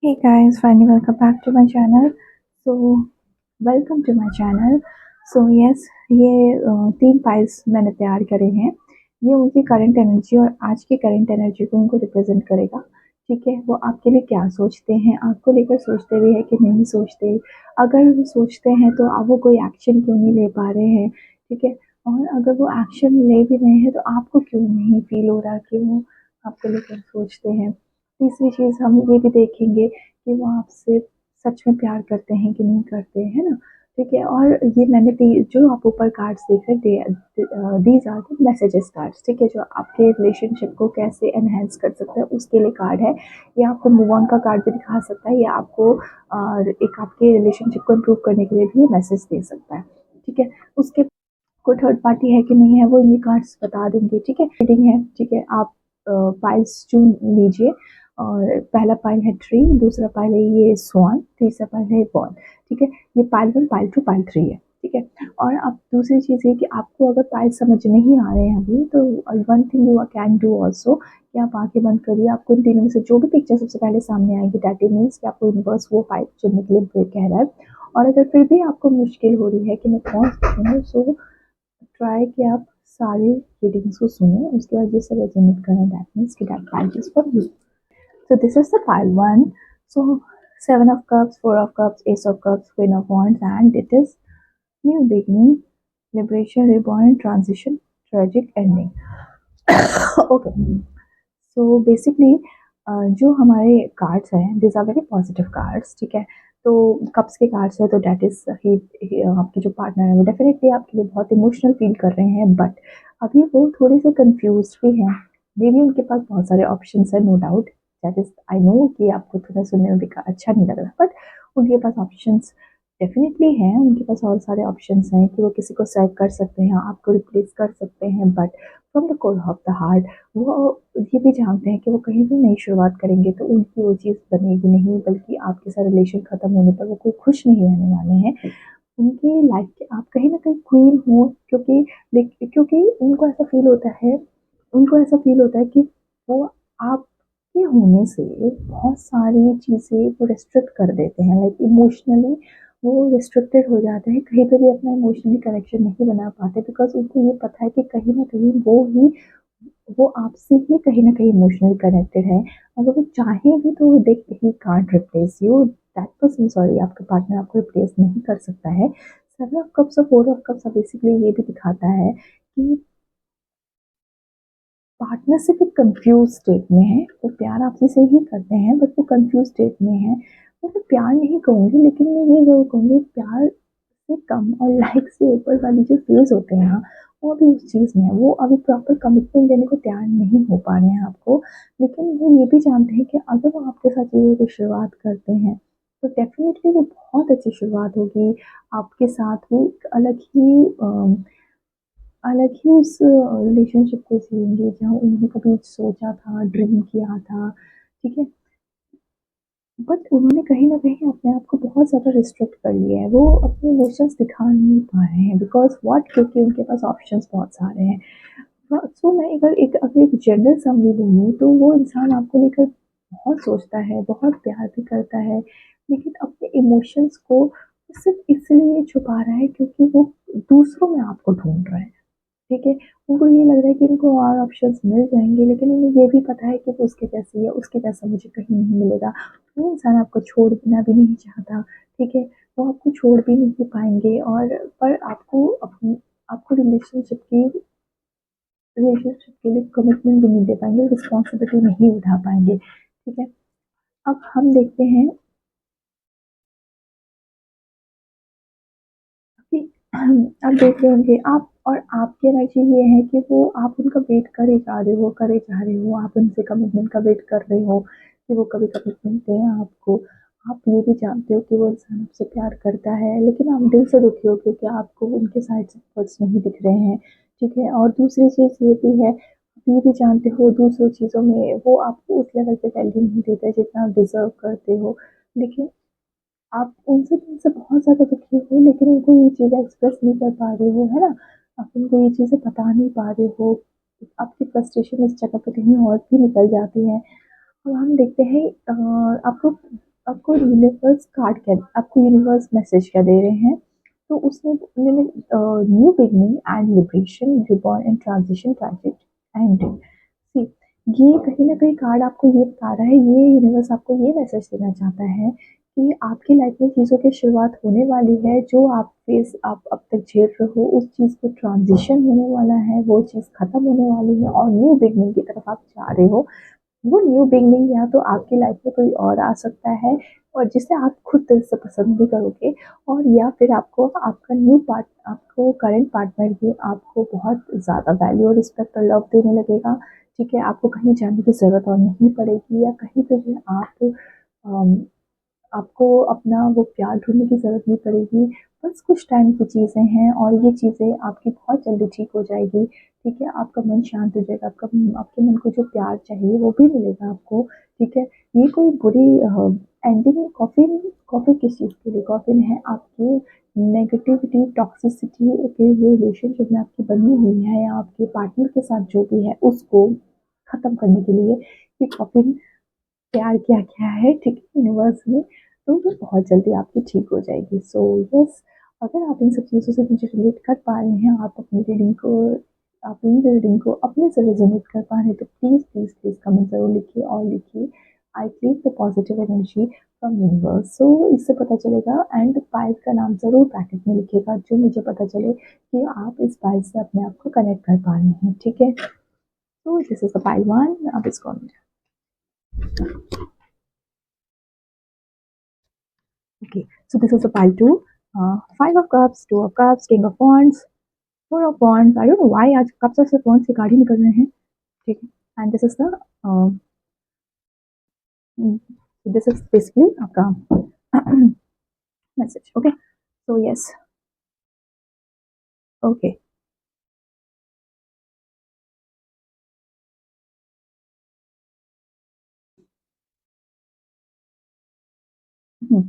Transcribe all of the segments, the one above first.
Hey guys, finally welcome back to my channel. So welcome to my channel. So yes, ये 3 files मैंने तैयार करे हैं। ये उनकी करंट एनर्जी और आज की करंट एनर्जी को उनको रिप्रेजेंट करेगा। ठीक है, वो आपके लिए क्या सोचते हैं, आपको लेकर सोचते भी है कि नहीं सोचते। अगर वो सोचते हैं तो आप वो कोई एक्शन क्यों नहीं ले पा रहे हैं। ठीक है, और अगर वो एक्शन ले भी रहे हैं तो आपको क्यों नहीं फील हो रहा कि वो आपको लेकर सोचते हैं। तीसरी चीज़ हम ये भी देखेंगे कि वो आपसे सच में प्यार करते हैं कि नहीं करते, है ना? ठीक है, और ये मैंने जो आप ऊपर कार्ड्स देख रहे हैं, these are the messages cards. ठीक है, जो आपके रिलेशनशिप को कैसे एनहेंस कर सकते हैं उसके लिए कार्ड है। ये आपको मूव ऑन का कार्ड भी दिखा सकता है, या आपको एक आपके रिलेशनशिप को इम्प्रूव करने के लिए भी ये मैसेज दे सकता है। ठीक है, उसके कोई थर्ड पार्टी है कि नहीं है वो ये कार्ड्स बता देंगे। ठीक है, रीडिंग है। ठीक है, आप पाइल्स चुन लीजिए। और पहला पाइल है ट्री, दूसरा पाइल है ये स्वान, तीसरा पाइल है बॉल। ठीक है, ये पाइल 1, पाइल 2, पाइल 3 है। ठीक है, और अब दूसरी चीज़ ये कि आपको अगर पाइल समझ नहीं आ रहे हैं अभी, तो one thing you can do also कि आप आंखें बंद करिए। आपको इन तीनों में से जो भी पिक्चर सबसे पहले सामने आएगी, दैट इट मीन्स कि आपको यूनिवर्स वो पाइल चुनने के लिए कह रहा है। और अगर फिर भी आपको मुश्किल हो रही है कि मैं कौन सा चुनूँ, सो ट्राई कि आप सारी रीडिंग्स को सुने, उसके बाद जिससे रेजोनेट करें, दैट मीन्स कि that pile is for you. So this is the pile one. So Seven of Cups, Four of Cups, Ace of Cups, Queen of Wands, and it is new beginning, liberation, reborn, transition, tragic ending. Okay. So basically जो हमारे cards हैं, this are very positive cards. ठीक है, तो cups के cards है तो that is he आपके जो पार्टनर है वो डेफिनेटली आपके लिए बहुत इमोशनल फील कर रहे हैं, बट अभी वो थोड़े से कंफ्यूज भी हैं। मे बी उनके पास बहुत सारे ऑप्शन है, no doubt. That is I know कि आपको थोड़ा सुनने में भी अच्छा नहीं लग रहा, बट उनके पास ऑप्शंस डेफिनेटली हैं। उनके पास और सारे ऑप्शंस हैं कि वो किसी को सेव कर सकते हैं, आपको रिप्लेस कर सकते हैं, but from the core of the heart वो ये भी जानते हैं कि वो कहीं भी नई शुरुआत करेंगे तो उनकी वो चीज़ बनेगी नहीं, बल्कि आपके साथ रिलेशन ख़त्म होने पर वो कोई खुश नहीं रहने वाले हैं। उनकी लाइफ के आप कहीं न कहीं क्वीन हो, क्योंकि उनको ऐसा फ़ील होता है कि वो आपके होने से बहुत सारी चीज़ें वो रिस्ट्रिक्ट कर देते हैं, लाइक इमोशनली वो रिस्ट्रिक्टेड हो जाते हैं, कहीं पे भी अपना इमोशनली कनेक्शन नहीं बना पाते, बिकॉज़ उनको ये पता है कि कहीं न कहीं वो आपसे ही कहीं न कहीं इमोशनली कनेक्टेड है। अगर वो चाहें भी तो दे ही can't replace you, that person, sorry, आपका पार्टनर आपको रिप्लेस नहीं कर सकता है। सेवन ऑफ कप्स और फोर ऑफ कप्स बेसिकली ये भी दिखाता है कि पार्टनर सिर्फ एक कंफ्यूज स्टेट में है। वो प्यार आपसे से ही करते हैं, बट वो कंफ्यूज स्टेट में है। वो मैं प्यार नहीं कहूँगी, लेकिन मैं ये ज़रूर कहूँगी प्यार से कम और लाइक से ऊपर वाली जो फेज़ होते हैं ना, वो अभी उस चीज़ में है। वो अभी प्रॉपर कमिटमेंट देने को तैयार नहीं हो पा रहे हैं आपको। लेकिन वो ये भी जानते हैं कि अगर वो आपके साथ चीज़ों की शुरुआत करते हैं, तो डेफ़िनेटली वो बहुत अच्छी शुरुआत होगी। आपके साथ वो एक अलग ही उस रिलेशनशिप को जिएँगे जहाँ उन्होंने कभी सोचा था, ड्रीम किया था। ठीक है? बट उन्होंने कहीं न कहीं अपने आप को बहुत ज़्यादा रिस्ट्रिक्ट कर लिया है। वो अपने इमोशंस दिखा नहीं पा रहे हैं, बिकॉज़ व्हाट, क्योंकि उनके पास ऑप्शंस बहुत सारे हैं। सो मैं अगर एक जनरल समरी बोलूँ तो वो इंसान आपको लेकर बहुत सोचता है, बहुत प्यार भी करता है, लेकिन अपने इमोशंस को सिर्फ़ इसलिए छुपा रहा है क्योंकि वो दूसरों में आपको ढूँढ रहा है। ठीक है? उनको ये लग रहा है कि उनको और ऑप्शंस मिल जाएँगे, लेकिन उन्हें ये भी पता है कि वो उसके जैसी है, उसके जैसा मुझे कहीं नहीं मिलेगा। वो इंसान आपको छोड़ना भी नहीं चाहता, ठीक है? वो आपको छोड़ भी नहीं पाएँगे, और पर आपको रिलेशनशिप के लिए कमिटमेंट भी नहीं दे पाएँगे, रिस्पॉन्सिबिलिटी नहीं उठा पाएँगे, ठीक है? अब हम देखते हैं कि आप देख रहे होंगे, आप और आपकी एनर्जी ये है कि वो आप उनका वेट करे जा रहे हो, आप उनसे कमिटमेंट का वेट कर रहे हो कि वो कभी कमिटमेंट दें आपको। आप ये भी जानते हो कि वो इंसान आपसे प्यार करता है, लेकिन आप दिल से दुखी हो क्योंकि आपको उनके साइड से एफर्ट्स नहीं दिख रहे हैं, ठीक है? और दूसरी चीज़ ये भी है, आप ये भी जानते हो दूसरों चीज़ों में वो आपको उस लेवल पे वैल्यू नहीं देते जितना आप डिज़र्व करते हो। लेकिन आप उनसे दिल से बहुत ज़्यादा दुखी हो, लेकिन उनको ये चीज़ें एक्सप्रेस नहीं कर पा रहे हो, है ना? आप उनको ये चीज़ें बता नहीं पा रहे हो। आपकी फ्रस्ट्रेशन इस जगह पे कहीं और भी निकल जाती है। अब हम देखते हैं आपको आपको यूनिवर्स कार्ड क्या, आपको यूनिवर्स मैसेज क्या दे रहे हैं, तो उसमें new beginning and liberation, reborn and transition, tragic ending. See, ये कहीं ना कहीं कार्ड आपको ये बता रहा है, ये यूनिवर्स आपको ये मैसेज देना चाहता है कि आपकी लाइफ में चीज़ों की शुरुआत होने वाली है, जो आप अब तक झेल रहे हो उस चीज़ को ट्रांजिशन होने वाला है, वो चीज़ खत्म होने वाली है और न्यू बिगनिंग की तरफ आप जा रहे हो। वो न्यू बिगनिंग या तो आपकी लाइफ में कोई और आ सकता है और जिसे आप खुद दिल से पसंद भी करोगे, और या फिर आपको आपका आपको करंट पार्टनर ही आपको बहुत ज़्यादा वैल्यू और रिस्पेक्ट और लव देने लगेगा। ठीक है, आपको कहीं जाने की ज़रूरत और नहीं पड़ेगी, या कहीं पे भी अम, आपको अपना वो प्यार ढूँढने की ज़रूरत नहीं पड़ेगी। बस कुछ टाइम की चीज़ें हैं और ये चीज़ें आपकी बहुत जल्दी ठीक हो जाएगी। ठीक है? आपका मन शांत हो जाएगा, आपके मन को जो प्यार चाहिए वो भी मिलेगा आपको। ठीक है? ये कोई बुरी एंडिंग, कॉफ़ी किस चीज़ के लिए? कॉफ़ी है आपकी नेगेटिविटी, टॉक्सिसिटी के जो रिलेशनशिप में आपकी बनी हुई है या आपके पार्टनर के साथ जो भी है उसको ख़त्म करने के लिए ये कॉफ़ी तैयार किया गया है, ठीक है, यूनिवर्स में, तो वो बहुत जल्दी आपकी ठीक हो जाएगी। सो यस, अगर आप इन सब चीज़ों से मुझे रिलेट कर पा रहे हैं, आप इन रीडिंग को अपने से रेजोनेट कर पा रहे हैं, तो प्लीज़ प्लीज़ प्लीज़ कमेंट ज़रूर लिखिए और लिखिए I claim the positive energy from universe. So इससे पता चलेगा, एंड पाइल का नाम ज़रूर ब्रैकेट में लिखिएगा, जो मुझे पता चले कि आप इस पाइल से अपने आप को कनेक्ट कर पा रहे हैं। ठीक है? तो दिस इज़ द पाइल 1, अब इसको okay, so this is a pile two. Five of cups, two of cups, king of wands, four of wands. I don't know why आज cups और wands के कार्ड ही निकल रहे हैं. ठीक है. And this is the uh, this is basically आपका message. Okay. So yes. Okay. Hmm.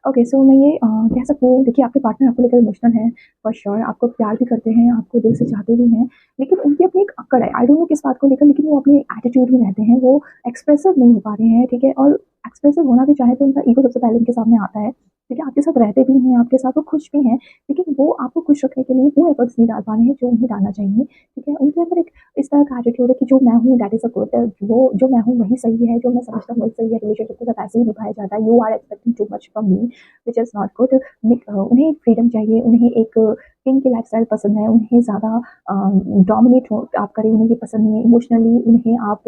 Okay, so मैं ये कह सकती हूँ, देखिए आपके पार्टनर आपको लेकर इमोशनल हैं, फॉर श्योर आपको प्यार भी करते हैं, आपको दिल से चाहते भी हैं, लेकिन उनकी अपनी एक अकड़ है, आई डोंट नो किस बात को लेकर, लेकिन वो अपने एटीट्यूड में रहते हैं, वो एक्सप्रेसिव नहीं हो पा रहे हैं। ठीक है? और एक्सप्रेसिव होना भी चाहे तो उनका ईगो सबसे पहले उनके सामने आता है। ठीक है? आपके साथ रहते भी हैं, आपके साथ वो खुश भी हैं, लेकिन वो आपको खुश रखने के लिए वो एफर्ट्स नहीं डाल पा रहे हैं जो उन्हें डालना चाहिए। ठीक है? उनके अंदर एक इस तरह का एटीट्यूड है कि जो मैं हूँ दैट इज़ अ गुड, वो जो मैं हूँ वही सही है, जो मैं समझता हूँ वही सही है, रिलेशनशिप के साथ ऐसे ही निभाया जाता है, you are expecting too much from me which is not good. उन्हें फ्रीडम चाहिए, उन्हें एक किंग की लाइफ़स्टाइल पसंद है, उन्हें ज़्यादा डोमिनेट हो आप करें उन्हें ये पसंद नहीं है, इमोशनली उन्हें आप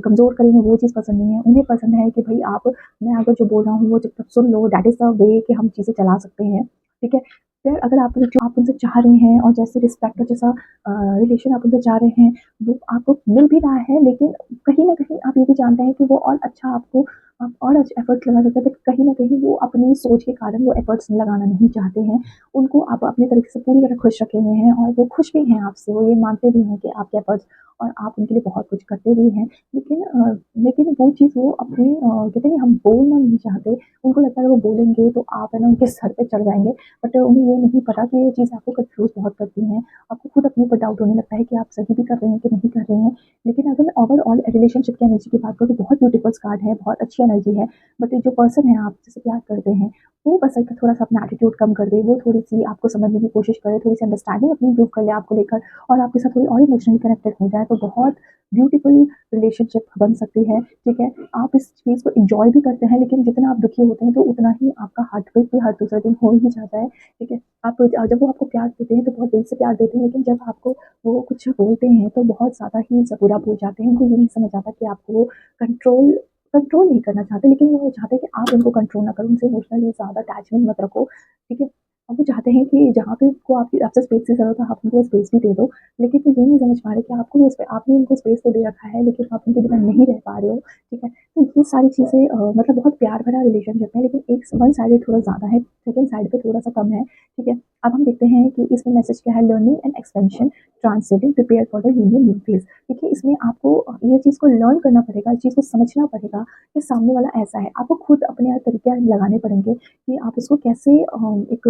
कमज़ोर करें उन्हें वो चीज़ पसंद नहीं है। उन्हें पसंद है कि भई आप, मैं अगर जो बोल रहा हूँ वो जब तक सुन लो, दैट इज़ द वे कि हम चीज़ें चला सकते हैं। ठीक है? फिर अगर आप उनसे चाह रहे हैं और जैसे रिस्पेक्ट और जैसा रिलेशन आप उनसे चाह रहे हैं, वो आपको मिल भी रहा है, लेकिन कहीं न कहीं आप ये भी जानते हैं कि वो और अच्छा आपको, आप और एफर्ट्स लगा सकते हैं, बट कहीं न कहीं वो अपनी सोच के कारण वो एफर्ट्स लगाना नहीं चाहते हैं। उनको आप अपने तरीके से पूरी तरह खुश रखे हुए हैं और वो खुश भी हैं आपसे, वो ये मानते भी हैं कि आपके एफर्ट्स और आप उनके लिए बहुत कुछ करते भी हैं। लेकिन वो चीज़ वो अपने कहते हैं हम बोलना नहीं चाहते, उनको लगता है वो बोलेंगे तो आप है ना उनके सर पे चढ़ जाएँगे, बट उन्हें ये नहीं पता कि ये चीज़ आपको कन्फ्यूज़ बहुत करती हैं। आपको खुद अपने ऊपर डाउट होने लगता है कि आप सही भी कर रहे हैं कि नहीं कर रहे हैं। लेकिन अगर मैं ओवरऑल रिलेशनशिप की एनर्जी की बात करूँ तो बहुत ब्यूटीफुल कार्ड है, बहुत अच्छी एनर्जी है। बट जो पर्सन है आप जिससे प्यार करते हैं, वो बस एक थोड़ा-सा अपना एटीट्यूड कम कर दे, वो थोड़ी-सी आपको समझने की कोशिश करे, थोड़ी-सी अंडरस्टैंडिंग अपनी इम्प्रूव कर ले आपको लेकर और आपके साथ थोड़ी और इमोशनली कनेक्टेड हो जाए, तो बहुत ब्यूटीफुल रिलेशनशिप बन सकती है। ठीक है? आप इस चीज़ को एन्जॉय भी करते हैं, लेकिन जितना आप दुखी होते हैं, तो उतना ही आपका हार्ट ब्रेक भी हर दूसरे दिन हो ही जाता है। ठीक है? आप जब वो आपको प्यार देते हैं, तो बहुत दिल से प्यार देते हैं, लेकिन जब आपको वो कुछ बोलते हैं, तो बहुत ज़्यादा ही बुरा बोल जाते हैं। उनको ये नहीं समझ आता कि आपको वो कंट्रोल कंट्रोल नहीं करना चाहते, लेकिन वो चाहते हैं कि आप उनको कंट्रोल ना करो, उनसे इमोशनली ज़्यादा अटैचमेंट मत रखो। ठीक है? अब वो चाहते हैं कि जहाँ पे उनको आपसे स्पेस की ज़रूरत है, आप उनको स्पेस भी दे दो, लेकिन वो ये नहीं समझ पा रहे कि आपने उनको स्पेस तो दे रखा है, लेकिन आप उनके बिना नहीं रह पा रहे हो। ठीक है? तो ये सारी चीज़ें मतलब बहुत प्यार भरा रिलेशनशिप है, लेकिन एक वन साइडेड थोड़ा ज़्यादा है, सेकंड साइड पे थोड़ा-सा कम है। ठीक है? अब हम देखते हैं कि इसमें मैसेज क्या है, learning and expansion, translating, prepare for the union new phase. देखिए, इसमें आपको ये चीज़ को लर्न करना पड़ेगा, इस चीज़ को समझना पड़ेगा कि सामने वाला ऐसा है। आपको खुद अपने तरीके लगाने पड़ेंगे कि आप उसको कैसे एक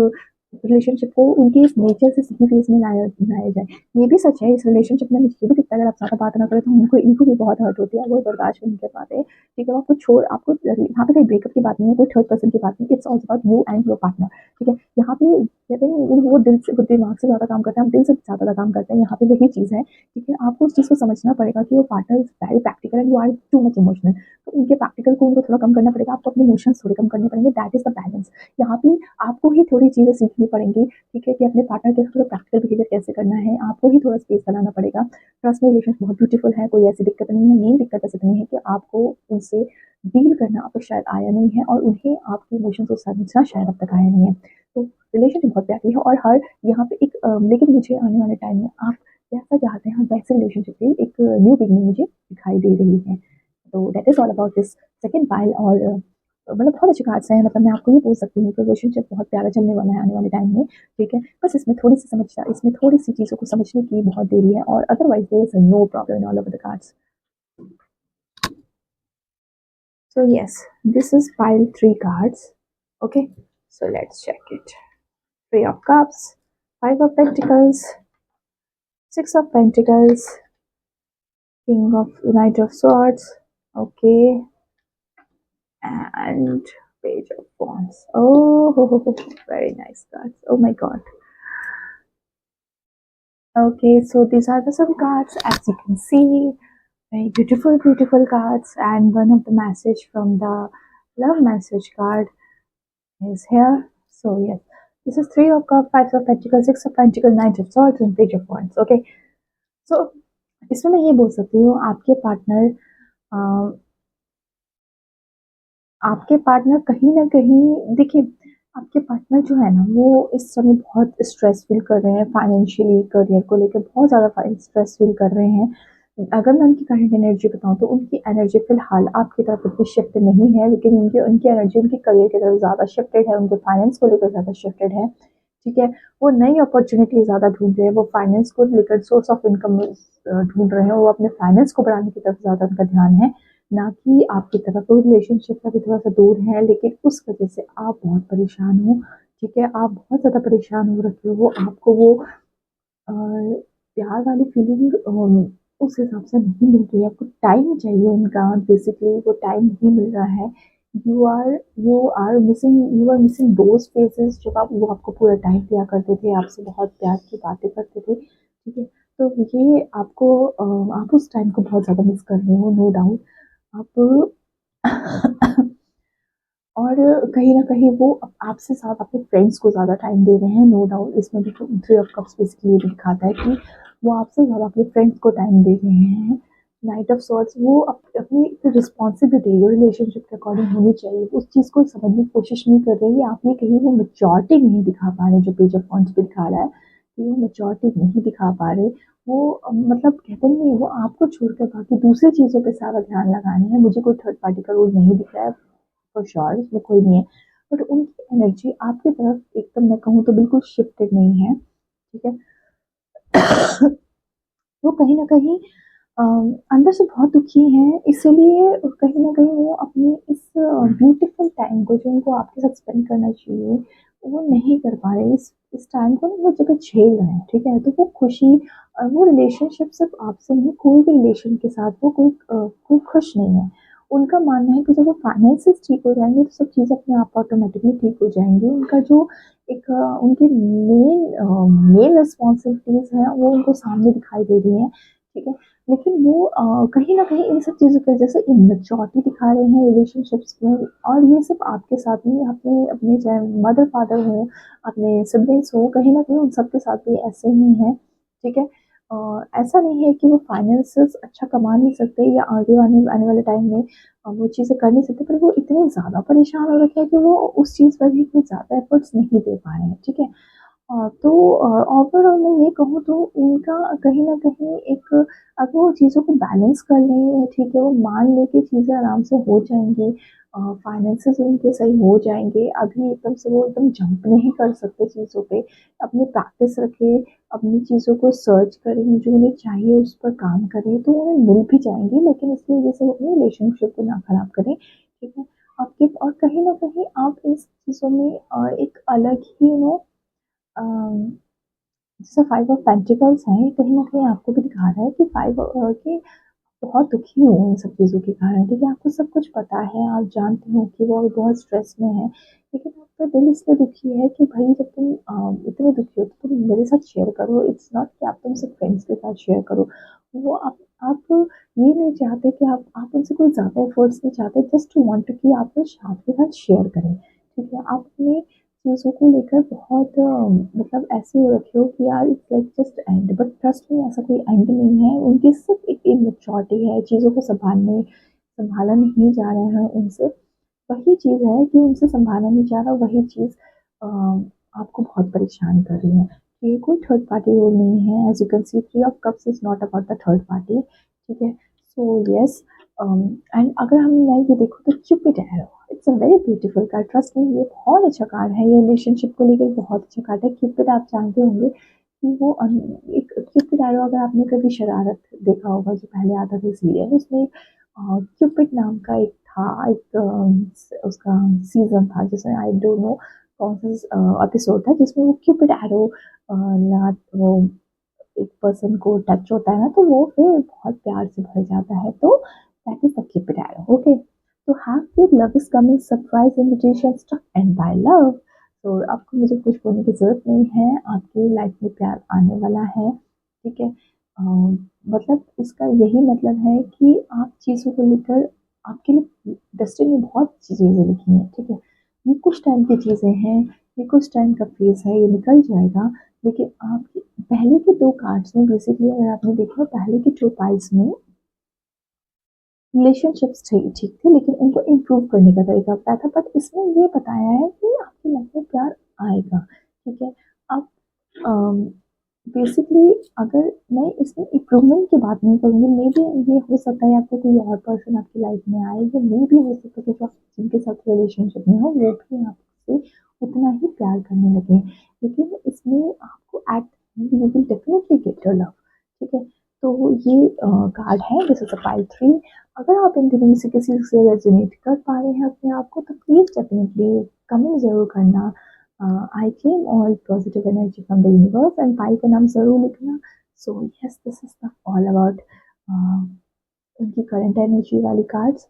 रिलेशनशिप को उनके इस नेचर से सही फेज़ में लाया जाए। ये भी सच है, इस रिलेशनशिप में मुझे ये भी दिखता है अगर आप ज़्यादा बात ना करें तो उनको इनको भी बहुत हर्ट होती है, वो बर्दाश्त नहीं कर पाते। ठीक है? वो आपको छोड़ आपको यहाँ पे कोई ब्रेकअप की बात नहीं है, कोई थर्ड पर्सन की बात नहीं है, it's all about you and your partner. ठीक है? यहाँ पे कहते हैं वो दिल से वो दिमाग से ज़्यादा काम करते हैं, हम दिल से ज़्यादा काम करते हैं, यहाँ पे वही चीज़ है। ठीक है? आपको उस चीज़ को समझना पड़ेगा कि your partner is very practical and you are too much emotional. तो उनके प्रैक्टिकल को उनको थोड़ा कम करना पड़ेगा, आपको अपने इमोशंस थोड़े कम करने पड़ेंगे, दैट इज़ द बैलेंस। यहाँ पे आपको ही थोड़ी चीज़ें सीखनी पड़ेंगी, ठीक है, कि अपने पार्टनर के साथ प्रैक्टिकल बिहेवियर कैसे करना है, आपको ही थोड़ा स्पेस बनाना पड़ेगा। ट्रस्ट में रिलेशन बहुत ब्यूटीफुल है, कोई ऐसी दिक्कत नहीं है, मेन दिक्कत ऐसे नहीं है कि आपको उनसे डील करना अब तक शायद आया नहीं है और उन्हें आपके इमोशंस को समझना शायद अब तक आया नहीं है। तो रिलेशनशिप बहुत प्यारी है और हर यहाँ पे एक लेकिन मुझे आने वाले टाइम में आप जैसा चाहते हैं वैसे रिलेशनशिप की एक न्यू बिगनिंग मुझे दिखाई दे रही है। तो that is all about this second pile और मतलब बहुत अच्छे कार्ड्स हैं, मतलब मैं आपको ये बोल सकती हूँ कि रिलेशनशिप बहुत प्यारा चलने वाला है आने वाले टाइम में, ठीक है? बस इसमें थोड़ी-सी चीज़ों को समझने की बहुत देरी है और otherwise there is no problem in all over the cards. So yes, this is pile 3 cards. Okay, so let's check it. Three of Cups, Five of Pentacles, Six of Pentacles, King of Knight of Swords. Okay, and Page of Wands. Oh, very nice cards. Oh my God. Okay, so these are the some cards as you can see. Very beautiful, beautiful cards, and one of the message from the love message card is here. So yes, this is Three of Cups, Five of Pentacles, Six of Pentacles, Nine of Swords, and Page of Wands. Okay, so इसमें मैं ये बोल सकती हूँ आपके partner कहीं न कहीं देखिए, आपके पार्टनर जो है ना वो इस समय बहुत स्ट्रेस फ़ील कर रहे हैं फाइनेंशियली, करियर को लेकर बहुत ज़्यादा स्ट्रेस फ़ील कर रहे हैं। अगर मैं उनकी करंट एनर्जी बताऊँ तो उनकी एनर्जी फ़िलहाल आपकी तरफ इतनी शिफ्ट नहीं है, लेकिन उनकी उनकी एनर्जी उनके करियर की तरफ ज़्यादा शिफ्टेड है, उनके फाइनेंस को लेकर ज़्यादा शिफ्टेड है, ठीक है? वो नई अपॉर्च्युनिटी ज़्यादा ढूँढ रहे हैं, वो फाइनेंस को लेकर सोर्स ऑफ इनकम ढूँढ रहे हैं, वो अपने फाइनेंस को बढ़ाने की तरफ ज़्यादा उनका ध्यान है। ना कि आपकी तरफ। तो रिलेशनशिप से अभी थोड़ा-सा दूर है, लेकिन उस वजह से आप बहुत परेशान हो, ठीक है? आप बहुत ज़्यादा परेशान हो रखे हो, आपको वो प्यार वाली फीलिंग उस हिसाब से नहीं मिल रही है, आपको टाइम चाहिए उनका, बेसिकली वो टाइम नहीं मिल रहा है। You are missing those phases जब आप वो आपको पूरा टाइम दिया करते थे, आपसे बहुत प्यार की बातें करते थे, ठीक है? तो ये आप उस टाइम को बहुत ज़्यादा मिस कर रहे हो, नो डाउट। आप और कहीं न कहीं वो आपसे ज़्यादा अपने फ्रेंड्स को ज़्यादा टाइम दे रहे हैं, नो डाउट इसमें भी तो थ्री ऑफ कप्स बेसिकली ये भी दिखाता है कि वो आपसे ज़्यादा अपने फ्रेंड्स को टाइम दे रहे हैं। नाइट ऑफ सॉर्ड्स वो अपनी रिस्पॉन्सिबिलिटी जो रिलेशनशिप के अकॉर्डिंग होनी चाहिए, उस चीज़ को समझने की कोशिश नहीं कर रहे हैं। आप ये कहीं वो मैच्योरिटी नहीं दिखा पा रहे, जो पेज ऑफ वॉन्ड्स पे दिखा रहा है, कि वो मैच्योरिटी नहीं दिखा पा रहे। वो मतलब कहते नहीं है, वो आपको छोड़कर बाकी दूसरी चीज़ों पे सारा ध्यान लगा रहे हैं। मुझे कोई थर्ड पार्टी का रोल नहीं दिख रहा है। फॉर श्योर इसमें कोई नहीं है, बट उनकी एनर्जी आपकी तरफ एकदम मैं कहूँ तो बिल्कुल शिफ्टेड नहीं है, ठीक है? वो कहीं न कहीं अंदर से बहुत दुखी हैं, इसीलिए कहीं न कहीं वो अपनी इस ब्यूटीफुल टाइम को जो उनको आपके साथ स्पेंड करना चाहिए, वो नहीं कर पा रहे। इस टाइम को ना वो जगह झेल रहे हैं, ठीक है? तो वो खुशी वो रिलेशनशिप सिर्फ़ आपसे नहीं, कोई भी रिलेशन के साथ वो कोई खुश नहीं है। उनका मानना है कि जब वो फाइनेंसेस ठीक हो जाएँगे, तो सब चीज़ें अपने आप ऑटोमेटिकली ठीक हो जाएँगी। उनका जो एक उनकी मेन रिस्पॉन्सिबिलिटीज़ हैं, वो उनको सामने दिखाई दे रही हैं, ठीक है? लेकिन वो कहीं न कहीं इन सब चीज़ों की वजह से इमैच्योरिटी दिखा रहे हैं रिलेशनशिप्स में और ये सिर्फ़ आपके साथ नहीं, अपने अपने चाहे मदर-फादर हों, अपने सिबलिंग्स हों, कहीं न कहीं उन सबके साथ भी ऐसे ही हैं, ठीक है? ऐसा नहीं है कि वो फाइनेंसेस अच्छा कमा नहीं सकते या आगे आने आने वाले टाइम में वो चीज़ें कर नहीं सकते, पर वो इतने ज़्यादा परेशान हो रखे हैं कि वो उस चीज़ पर भी कोई ज़्यादा एफर्ट्स नहीं दे पा रहे हैं, ठीक है? तो ओवरऑल मैं ये कहूँ तो उनका कहीं न कहीं एक अगर वो चीज़ों को बैलेंस कर लें, ठीक है, वो मान लें कि चीज़ें आराम से हो जाएँगी, फाइनेंसेस उनके सही हो जाएँगे, अभी एकदम से वो एकदम जंप नहीं कर सकते चीज़ों पे, अपनी प्रैक्टिस रखें, अपनी चीज़ों को सर्च करें, जो उन्हें चाहिए उस पर काम करें, तो उन्हें मिल भी जाएँगी, लेकिन इसकी वजह से वो अपने रिलेशनशिप को ना खराब करें, ठीक है? आपके और कहीं न कहीं आप इस चीज़ों में एक अलग ही जैसे 5 ऑफ पेंटिकल्स है, ये कहीं न कहीं आपको भी दिखा रहा है कि 5 कि बहुत दुखी हो इन सब चीज़ों के कारण, ठीक है? आपको सब कुछ पता है, आप जानते हो कि वो बहुत स्ट्रेस में है, लेकिन आपका दिल इसलिए दुखी है कि भई जब तुम इतने दुखी हो तो तुम मेरे साथ शेयर करो, इट्स नॉट कि आप तुम सिर्फ फ्रेंड्स के साथ शेयर करो। वो आप ये नहीं चाहते कि आप उनसे कोई ज़्यादा एफर्ट्स नहीं चाहते, जस्ट वांट कि आप बस आपके साथ शेयर करें, ठीक है? आप अपनी चीज़ों को लेकर बहुत मतलब ऐसे हो रखे हो कि यार it's like just and, but trust me ऐसा कोई एंड नहीं है, उनकी सिर्फ़ एक इमैच्योरिटी है, चीज़ों को संभाला नहीं जा रहा है उनसे। वही चीज़ है कि उनसे सँभाला नहीं जा रहा, वही चीज़ अ, आपको बहुत परेशान कर रही है। ये कोई थर्ड पार्टी रोल नहीं है, as you can see 3 of cups is not about the third party, ठीक है? सो येस एंड अगर हम मैं ये देखूँ तो Cupid arrow, it's a very beautiful card, trust me ये बहुत अच्छा कार्ड है, ये रिलेशनशिप को लेकर बहुत अच्छा कार्ड है। क्यूपिड आप जानते होंगे कि वो एक क्यूपिड एरो, अगर आपने कभी शरारत देखा होगा जो पहले आता था सीरियल, उसमें क्यूपिड नाम का एक था, एक उसका सीज़न था जिसमें आई डोंट नो कौन-सा एपिसोड था जिसमें वो क्यूपिड एरो लगा वो एक पर्सन को टच होता है ना तो वो फिर बहुत प्यार से भर जाता है, तो that is the Cupid arrow, okay. तो have love is coming surprise invitation stuck and bye love. तो आपको मुझे कुछ बोलने की ज़रूरत नहीं है, आपकी लाइफ में प्यार आने वाला है, ठीक है? मतलब इसका यही मतलब है कि आप चीज़ों को लेकर आपके लिए डेस्टिनी में बहुत सी चीज़ें लिखी हैं, ठीक है? ये कुछ टाइम की चीज़ें हैं, ये कुछ टाइम का फेज़ है, ये निकल जाएगा, लेकिन आप पहले के 2 कार्ड्स में बेसिकली अगर आपने देखा पहले के 2 पाइल्स में रिलेशनशिप्स ठीक थे, लेकिन उनको इम्प्रूव करने का तरीका बताया था, बट इसमें ये बताया है कि आपकी लाइफ में प्यार आएगा, ठीक है? आप अम, बेसिकली अगर मैं इसमें इम्प्रूवमेंट की बात नहीं करूँगी, मेबी ये हो सकता है आपको कोई और पर्सन आपकी लाइफ में आए, या मेबी हो सकता है कि जो आप जिनके साथ रिलेशनशिप में हो वो भी आपसे उतना ही प्यार करने लगे। लेकिन इसमें आपको at you will definitely get your love, ठीक है? तो ये कार्ड है, दिस इज़ अ पाइल 3। अगर आप इन दिनों में से किसी से रेज़ोनेट कर पा रहे हैं अपने आप को, तो प्लीज़ डेफिनिटली कमेंट ज़रूर करना। I claim all positive energy from the universe and pi का नाम ज़रूर लिखना। So yes, this is the all about उनकी करंट एनर्जी वाली cards.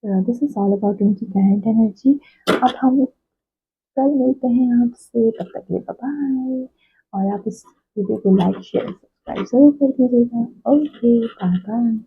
This is all about उनकी करंट एनर्जी। अब हम कल मिलते हैं आपसे, तब तक के लिए बाय-बाय, और आप इस वीडियो को लाइक, शेयर, सब्सक्राइब ज़रूर कर दीजिएगा। Okay, bye-bye.